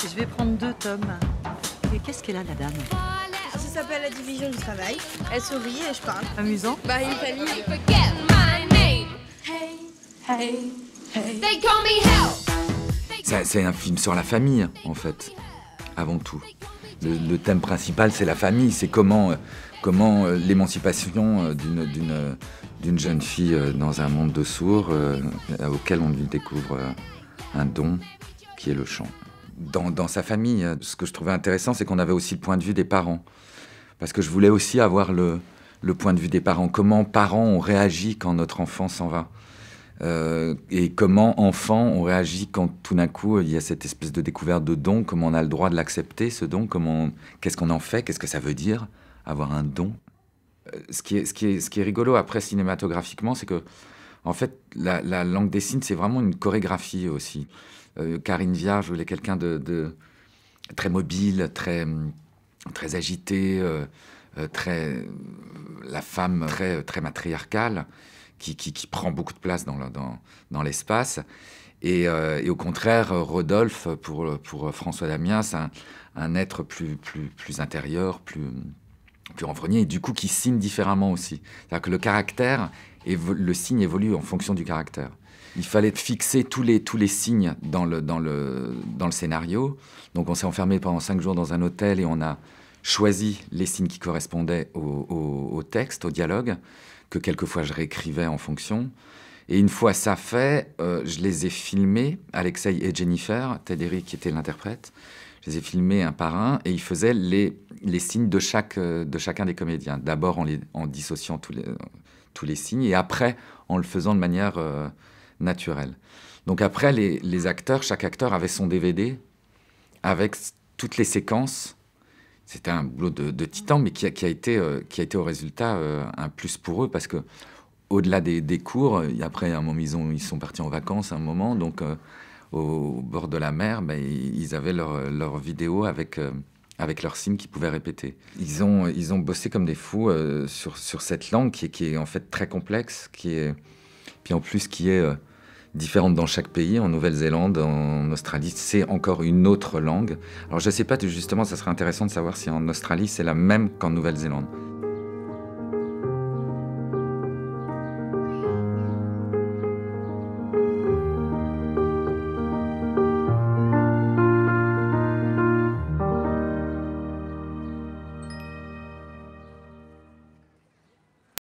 Je vais prendre 2 tomes. Et qu'est-ce qu'elle a, la dame? Ça s'appelle la division du travail. Elle sourit et je parle. Amusant. Bah, une famille. C'est un film sur la famille, en fait, avant tout. Le thème principal, c'est la famille. C'est comment l'émancipation d'une jeune fille dans un monde de sourds auquel on lui découvre un don qui est le chant. Dans sa famille, ce que je trouvais intéressant, c'est qu'on avait aussi le point de vue des parents. Parce que je voulais aussi avoir le point de vue des parents. Comment parents on réagit quand notre enfant s'en va. Et comment, enfant, on réagit quand tout d'un coup, il y a cette espèce de découverte de don, comment on a le droit de l'accepter, ce don, qu'est-ce qu'on en fait, qu'est-ce que ça veut dire, avoir un don. Ce qui est rigolo, après, cinématographiquement, c'est que, en fait, la langue des signes, c'est vraiment une chorégraphie aussi. Karine Viard, je voulais quelqu'un de très mobile, très agité, la femme très matriarcale, qui prend beaucoup de place dans l'espace. Et au contraire, Rodolphe, pour François Damiens, c'est un être plus intérieur, plus renfrogné, et du coup qui signe différemment aussi. C'est-à-dire que le caractère, le signe évolue en fonction du caractère. Il fallait fixer tous les signes dans le scénario. Donc on s'est enfermé pendant 5 jours dans un hôtel et on a choisi les signes qui correspondaient au texte, au dialogue, que quelquefois je réécrivais en fonction. Et une fois ça fait, je les ai filmés, Alexei et Jennifer, Tederi qui était l'interprète, je les ai filmés un par un et ils faisaient les signes de chacun des comédiens. D'abord en dissociant tous les signes et après en le faisant de manière naturelle. Donc après, les acteurs, chaque acteur avait son DVD avec toutes les séquences. C'était un boulot de titan, mais qui a été au résultat un plus pour eux, parce que au-delà des cours, après un moment, ils sont partis en vacances un moment, donc au bord de la mer, ils avaient leur vidéo avec leurs signes qu'ils pouvaient répéter. Ils ont bossé comme des fous sur cette langue qui est en fait très complexe, puis en plus qui est différente dans chaque pays. En Nouvelle-Zélande, en Australie, c'est encore une autre langue. Alors je ne sais pas, justement, ça serait intéressant de savoir si en Australie, c'est la même qu'en Nouvelle-Zélande.